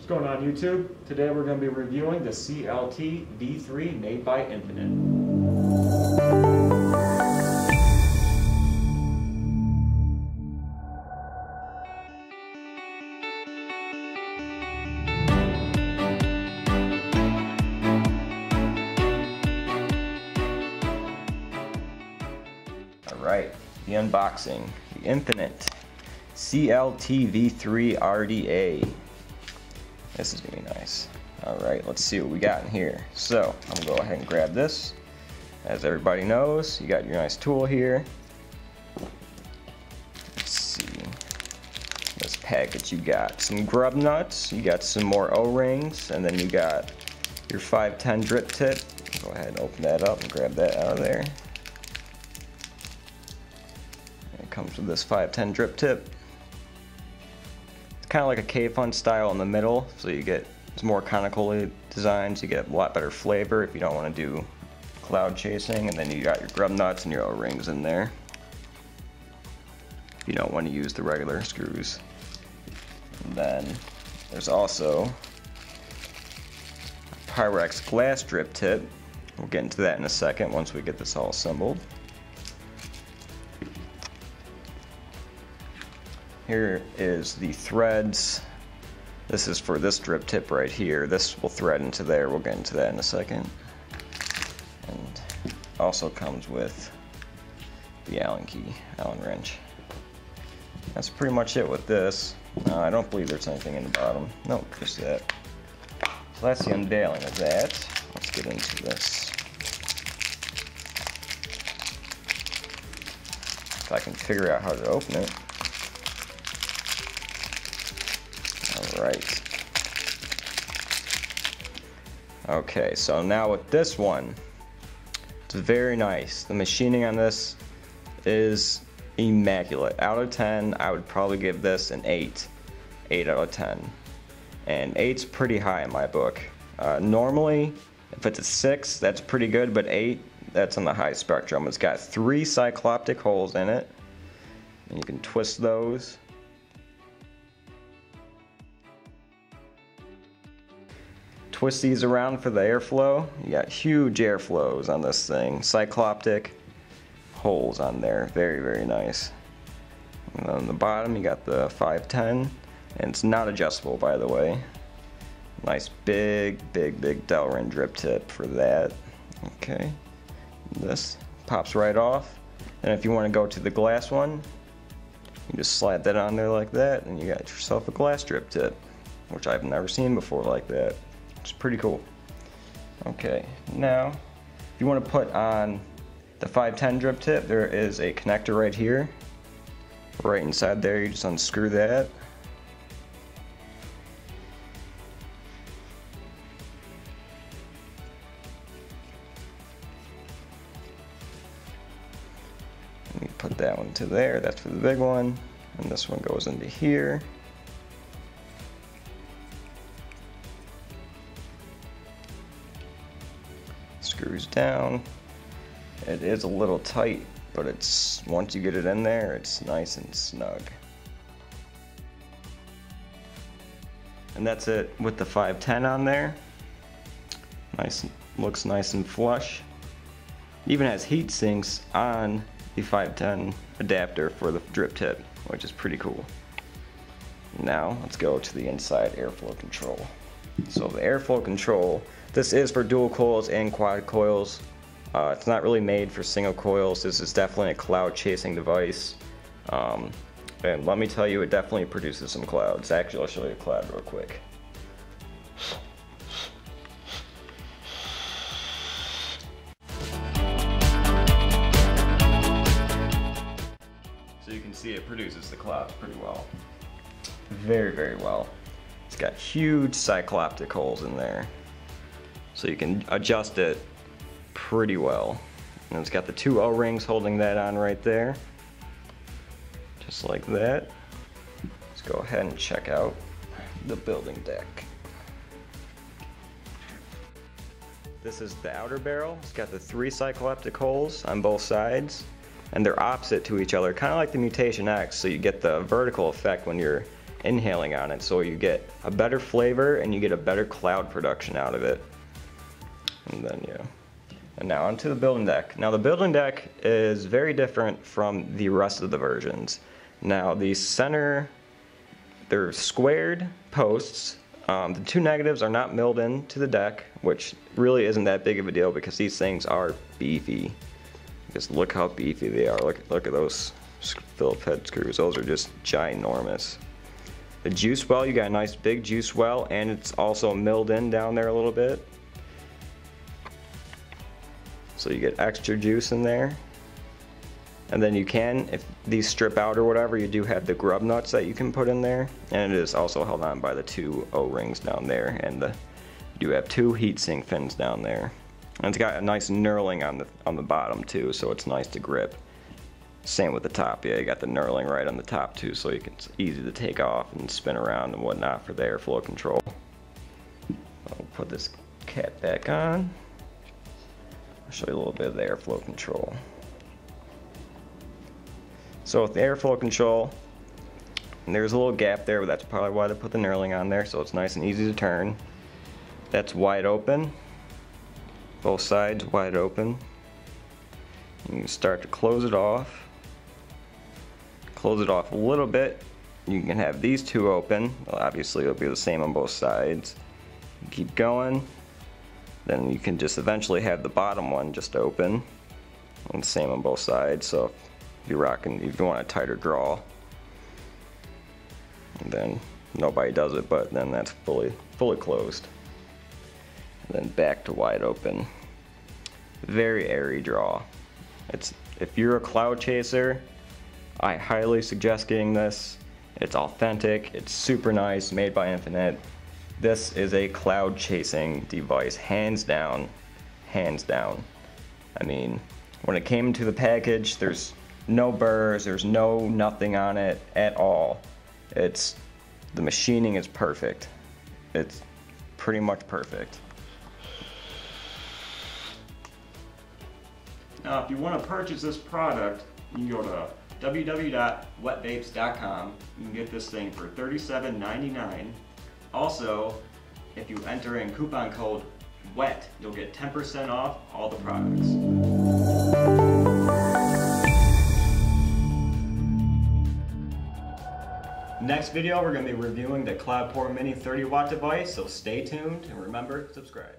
What's going on YouTube? Today we're going to be reviewing the Clt V3 made by Infinite. Alright, the unboxing. The Infinite Clt V3 Rda. This is gonna be nice. Alright, let's see what we got in here. So, I'm gonna go ahead and grab this. As everybody knows, you got your nice tool here. Let's see. This package, you got some grub nuts, you got some more O-rings, and then you got your 510 drip tip. Go ahead and open that up and grab that out of there. It comes with this 510 drip tip. It's kind of like a K-Fun style in the middle, so you get, it's more conically designed, so you get a lot better flavor if you don't want to do cloud chasing. And then you got your grub nuts and your O-rings in there if you don't want to use the regular screws. And then there's also a Pyrex glass drip tip. We'll get into that in a second once we get this all assembled. Here is the threads. This is for this drip tip right here. This will thread into there. We'll get into that in a second. And also comes with the Allen key, Allen wrench. That's pretty much it with this. I don't believe there's anything in the bottom. Nope, just that. So that's the unveiling of that. Let's get into this. If I can figure out how to open it. Alright. Okay, so now with this one, it's very nice. The machining on this is immaculate. Out of 10, I would probably give this an 8. 8 out of 10. And 8's pretty high in my book. Normally, if it's a 6, that's pretty good, but 8, that's on the high spectrum. It's got 3 cycloptic holes in it, and you can twist those. Twist these around for the airflow. You got huge airflows on this thing. Cycloptic holes on there. Very, very nice. And on the bottom you got the 510, and it's not adjustable, by the way. Nice big Delrin drip tip for that. Okay. This pops right off. And if you want to go to the glass one, you just slide that on there like that, and you got yourself a glass drip tip, which I've never seen before like that. It's pretty cool. Okay, now if you want to put on the 510 drip tip, there is a connector right here. Right inside there, you just unscrew that. And you put that one to there, that's for the big one. And this one goes into here. Screws down. It is a little tight, but it's, once you get it in there, it's nice and snug. And that's it with the 510 on there. Nice, looks nice and flush. It even has heat sinks on the 510 adapter for the drip tip, which is pretty cool. Now let's go to the inside airflow control. So the airflow control, this is for dual coils and quad coils. It's not really made for single coils. This is definitely a cloud chasing device. And let me tell you, it definitely produces some clouds. Actually, I'll show you a cloud real quick. So you can see it produces the clouds pretty well. Very well. It's got huge cycloptic holes in there, so you can adjust it pretty well. And it's got the 2 O-rings holding that on right there, just like that. Let's go ahead and check out the building deck. This is the outer barrel. It's got the 3 cycloptic holes on both sides, and they're opposite to each other, kind of like the Mutation X, so you get the vertical effect when you're inhaling on it, so you get a better flavor and you get a better cloud production out of it. And then yeah. And now onto the building deck. Now the building deck is very different from the rest of the versions. Now the center, they're squared posts. The two negatives are not milled into the deck, which really isn't that big of a deal because these things are beefy. Just look how beefy they are. Look at those Phillips head screws. Those are just ginormous. The juice well, you got a nice big juice well, and it's also milled in down there a little bit. So you get extra juice in there. And then you can, if these strip out or whatever, you do have the grub nuts that you can put in there. And it is also held on by the two O-rings down there. And you do have two heatsink fins down there. And it's got a nice knurling on the bottom too, so it's nice to grip. Same with the top, yeah, you got the knurling right on the top too, so it's easy to take off and spin around and whatnot for the airflow control. I'll put this cap back on. I'll show you a little bit of the airflow control. So with the airflow control, there's a little gap there, but that's probably why they put the knurling on there, so it's nice and easy to turn. That's wide open. Both sides wide open. You can start to close it off. Close it off a little bit. You can have these two open. Well, obviously it'll be the same on both sides. Keep going. Then you can just eventually have the bottom one just open. And the same on both sides. So if you're rocking, if you want a tighter draw, and then nobody does it, but then that's fully closed. And then back to wide open. Very airy draw. If you're a cloud chaser, I highly suggest getting this. It's authentic, it's super nice, made by Infinite. This is a cloud chasing device, hands down, hands down. I mean, when it came to the package, there's no burrs, there's nothing on it at all. The machining is perfect. It's pretty much perfect. Now, if you want to purchase this product, you can go to www.wetvapes.com. You can get this thing for $37.99. Also, if you enter in coupon code WET, you'll get 10% off all the products. Next video, we're going to be reviewing the Cloud Mini 30-watt device, so stay tuned and remember, subscribe.